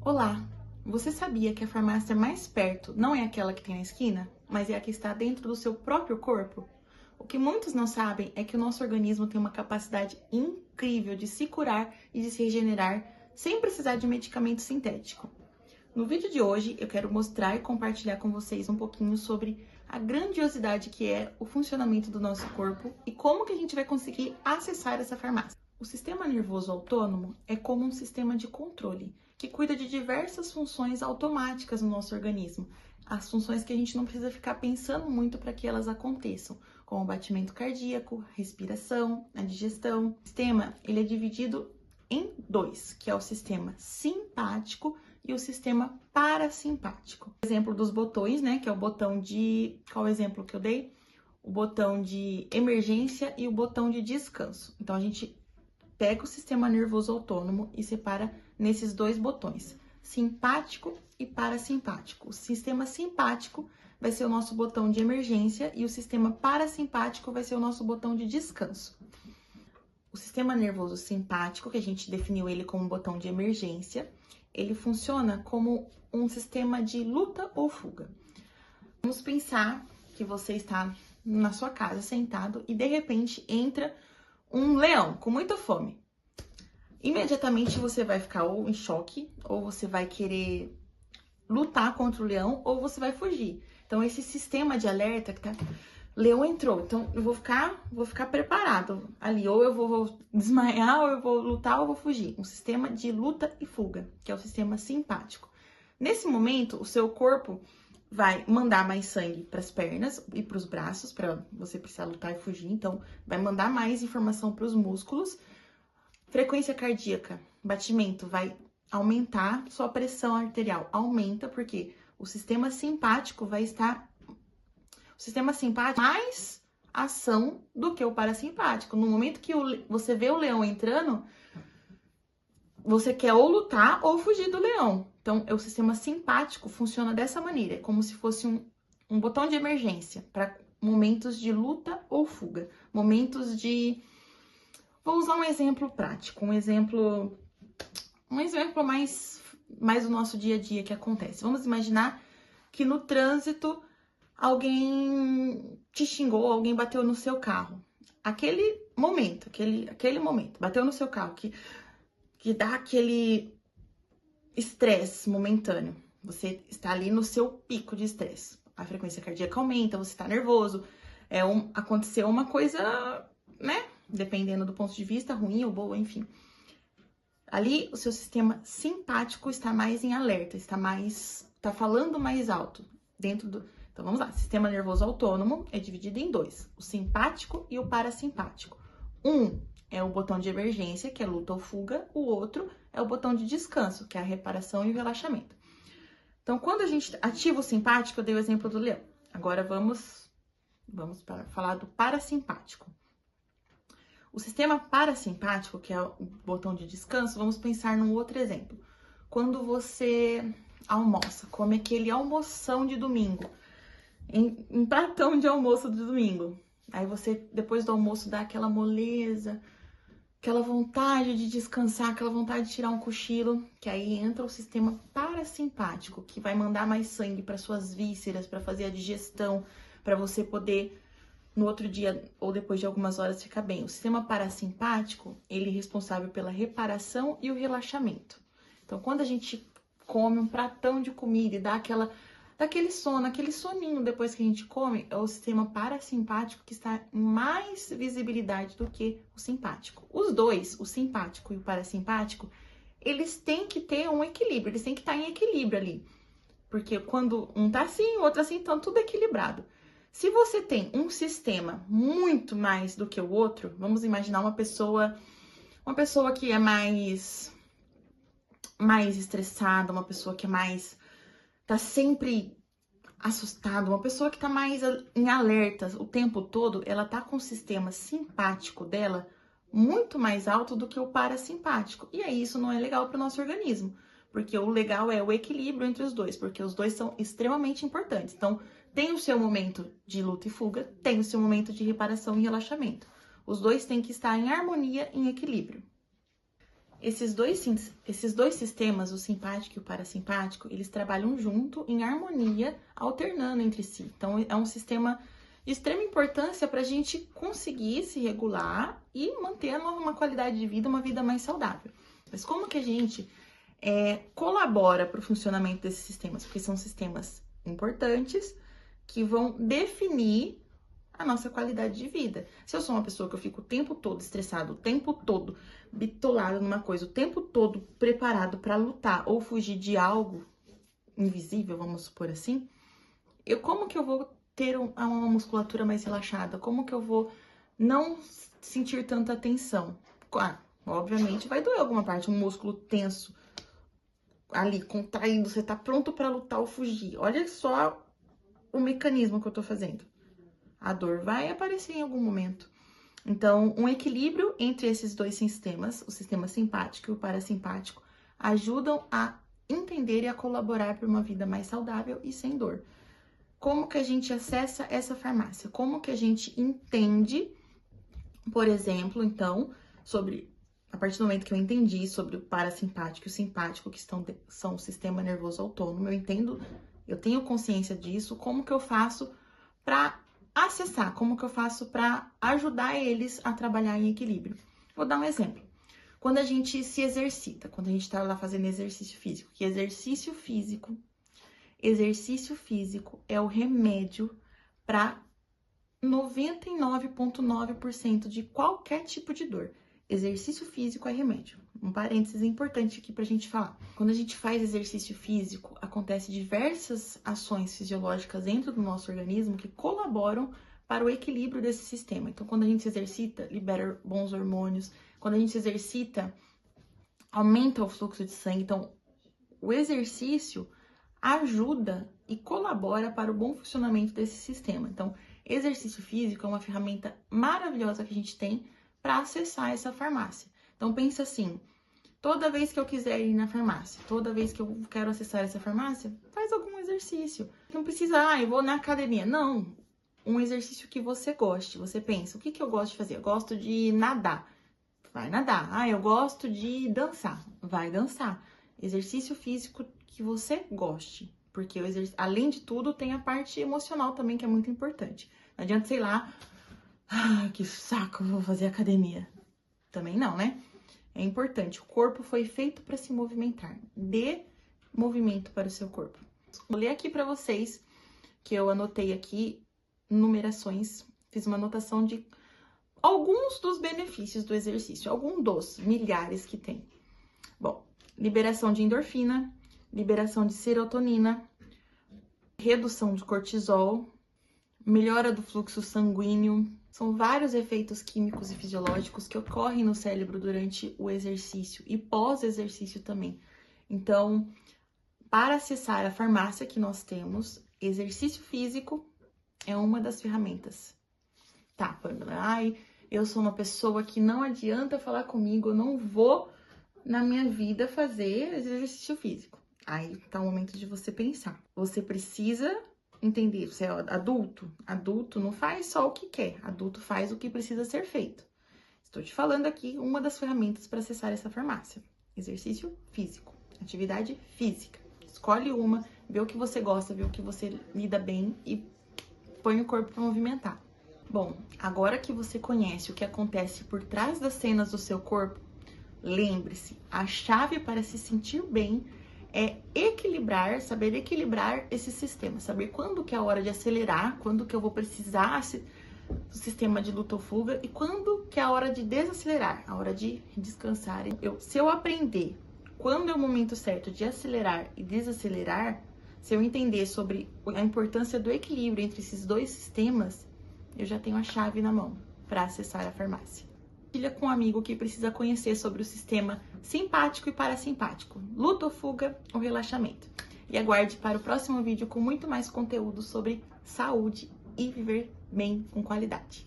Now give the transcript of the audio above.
Olá! Você sabia que a farmácia mais perto não é aquela que tem na esquina, mas é a que está dentro do seu próprio corpo? O que muitos não sabem é que o nosso organismo tem uma capacidade incrível de se curar e de se regenerar sem precisar de medicamento sintético. No vídeo de hoje, eu quero mostrar e compartilhar com vocês um pouquinho sobre a grandiosidade que é o funcionamento do nosso corpo e como que a gente vai conseguir acessar essa farmácia. O sistema nervoso autônomo é como um sistema de controle que cuida de diversas funções automáticas no nosso organismo. As funções que a gente não precisa ficar pensando muito para que elas aconteçam, como o batimento cardíaco, respiração, a digestão. O sistema ele é dividido em dois, que é o sistema simpático e o sistema parasimpático. Exemplo dos botões, né, que é o botão de... Qual é o exemplo que eu dei? O botão de emergência e o botão de descanso. Então, a gente pega o sistema nervoso autônomo e separa nesses dois botões, simpático e parasimpático. O sistema simpático vai ser o nosso botão de emergência e o sistema parasimpático vai ser o nosso botão de descanso. O sistema nervoso simpático, que a gente definiu ele como botão de emergência, ele funciona como um sistema de luta ou fuga. Vamos pensar que você está na sua casa sentado e de repente entra um leão com muita fome. Imediatamente você vai ficar ou em choque, ou você vai querer lutar contra o leão, ou você vai fugir. Então, esse sistema de alerta que tá... Leão entrou, então eu vou ficar preparado ali. Ou eu vou desmaiar, ou eu vou lutar, ou eu vou fugir. Um sistema de luta e fuga, que é o sistema simpático. Nesse momento, o seu corpo vai mandar mais sangue para as pernas e para os braços, para você precisar lutar e fugir. Então, vai mandar mais informação para os músculos. Frequência cardíaca, batimento, vai aumentar, sua pressão arterial aumenta, porque o sistema simpático vai estar... O sistema simpático mais ação do que o parasimpático. No momento que você vê o leão entrando, você quer ou lutar ou fugir do leão. Então, o sistema simpático funciona dessa maneira, é como se fosse um botão de emergência para momentos de luta ou fuga, momentos de... Vou usar um exemplo prático, um exemplo mais do nosso dia a dia que acontece. Vamos imaginar que no trânsito alguém te xingou, alguém bateu no seu carro. Aquele momento, bateu no seu carro, que dá aquele estresse momentâneo. Você está ali no seu pico de estresse. A frequência cardíaca aumenta, você está nervoso. Aconteceu uma coisa, né? Dependendo do ponto de vista, ruim ou boa, enfim. Ali, o seu sistema simpático está mais em alerta, está falando mais alto dentro do... Então, vamos lá. Sistema nervoso autônomo é dividido em dois, o simpático e o parasimpático. Um é o botão de emergência, que é luta ou fuga. O outro é o botão de descanso, que é a reparação e o relaxamento. Então, quando a gente ativa o simpático, eu dei o exemplo do leão. Agora, vamos para falar do parasimpático. O sistema parasimpático, que é o botão de descanso, vamos pensar num outro exemplo. Quando você almoça, come aquele almoção de domingo, em pratão de almoço de domingo. Aí você, depois do almoço, dá aquela moleza, aquela vontade de descansar, aquela vontade de tirar um cochilo, que aí entra o sistema parasimpático, que vai mandar mais sangue para suas vísceras, para fazer a digestão, para você poder, no outro dia ou depois de algumas horas, ficar bem. O sistema parasimpático, ele é responsável pela reparação e o relaxamento. Então, quando a gente come um pratão de comida e dá aquele soninho depois que a gente come, é o sistema parasimpático que está em mais visibilidade do que o simpático. Os dois, o simpático e o parasimpático, eles têm que ter um equilíbrio, eles têm que estar em equilíbrio ali. Porque quando um tá assim, o outro assim, então tudo equilibrado. Se você tem um sistema muito mais do que o outro, vamos imaginar uma pessoa que é mais estressada, uma pessoa que tá sempre assustada, uma pessoa que tá mais em alerta o tempo todo, ela tá com o sistema simpático dela muito mais alto do que o parasimpático. E aí isso não é legal para o nosso organismo, porque o legal é o equilíbrio entre os dois, porque os dois são extremamente importantes. Então, tem o seu momento de luta e fuga, tem o seu momento de reparação e relaxamento. Os dois têm que estar em harmonia, em equilíbrio. Esses dois sistemas, o simpático e o parasimpático, eles trabalham junto, em harmonia, alternando entre si. Então, é um sistema de extrema importância para a gente conseguir se regular e manter uma qualidade de vida, uma vida mais saudável. Mas como que a gente colabora para o funcionamento desses sistemas? Porque são sistemas importantes que vão definir a nossa qualidade de vida. Se eu sou uma pessoa que eu fico o tempo todo estressado, o tempo todo bitolado numa coisa, o tempo todo preparado para lutar ou fugir de algo invisível, vamos supor assim, como que eu vou ter uma musculatura mais relaxada? Como que eu vou não sentir tanta tensão? Obviamente vai doer alguma parte, um músculo tenso ali, contraído, você tá pronto para lutar ou fugir. Olha só o mecanismo que eu tô fazendo. A dor vai aparecer em algum momento. Então, um equilíbrio entre esses dois sistemas, o sistema simpático e o parasimpático, ajudam a entender e a colaborar para uma vida mais saudável e sem dor. Como que a gente acessa essa farmácia? Como que a gente entende, por exemplo, então, a partir do momento que eu entendi sobre o parasimpático e o simpático, que são o sistema nervoso autônomo, eu tenho consciência disso, como que eu faço para acessar, como que eu faço para ajudar eles a trabalhar em equilíbrio. Vou dar um exemplo. Quando a gente se exercita, quando a gente tá lá fazendo exercício físico, que exercício físico é o remédio para 99,9% de qualquer tipo de dor. Exercício físico é remédio. Um parênteses importante aqui pra gente falar. Quando a gente faz exercício físico, acontecem diversas ações fisiológicas dentro do nosso organismo que colaboram para o equilíbrio desse sistema. Então, quando a gente se exercita, libera bons hormônios. Quando a gente se exercita, aumenta o fluxo de sangue. Então, o exercício ajuda e colabora para o bom funcionamento desse sistema. Então, exercício físico é uma ferramenta maravilhosa que a gente tem para acessar essa farmácia. Então, pensa assim, toda vez que eu quiser ir na farmácia, toda vez que eu quero acessar essa farmácia, faz algum exercício. Não precisa, eu vou na academia. Não, um exercício que você goste. Você pensa, o que eu gosto de fazer? Eu gosto de nadar. Vai nadar. Eu gosto de dançar. Vai dançar. Exercício físico que você goste. Porque além de tudo, tem a parte emocional também, que é muito importante. Não adianta, sei lá, que saco, vou fazer academia. Também não, né? É importante. O corpo foi feito para se movimentar. Dê movimento para o seu corpo. Vou ler aqui para vocês, que eu anotei aqui numerações. Fiz uma anotação de alguns dos benefícios do exercício. Alguns dos milhares que tem. Bom, liberação de endorfina, liberação de serotonina, redução de cortisol, melhora do fluxo sanguíneo. São vários efeitos químicos e fisiológicos que ocorrem no cérebro durante o exercício e pós-exercício também. Então, para acessar a farmácia que nós temos, exercício físico é uma das ferramentas. Tá, Pamela, eu sou uma pessoa que não adianta falar comigo, eu não vou na minha vida fazer exercício físico. Aí tá o momento de você pensar. Você precisa entender, você é adulto. Adulto não faz só o que quer, adulto faz o que precisa ser feito. Estou te falando aqui uma das ferramentas para acessar essa farmácia. Exercício físico, atividade física. Escolhe uma, vê o que você gosta, vê o que você lida bem e põe o corpo para movimentar. Bom, agora que você conhece o que acontece por trás das cenas do seu corpo, lembre-se, a chave para se sentir bem é saber equilibrar esse sistema, saber quando que é a hora de acelerar, quando que eu vou precisar do sistema de luta ou fuga e quando que é a hora de desacelerar, a hora de descansar. Se eu aprender quando é o momento certo de acelerar e desacelerar, se eu entender sobre a importância do equilíbrio entre esses dois sistemas, eu já tenho a chave na mão para acessar a farmácia. Compartilha com um amigo que precisa conhecer sobre o sistema simpático e parasimpático, luta ou fuga ou relaxamento. E aguarde para o próximo vídeo com muito mais conteúdo sobre saúde e viver bem com qualidade.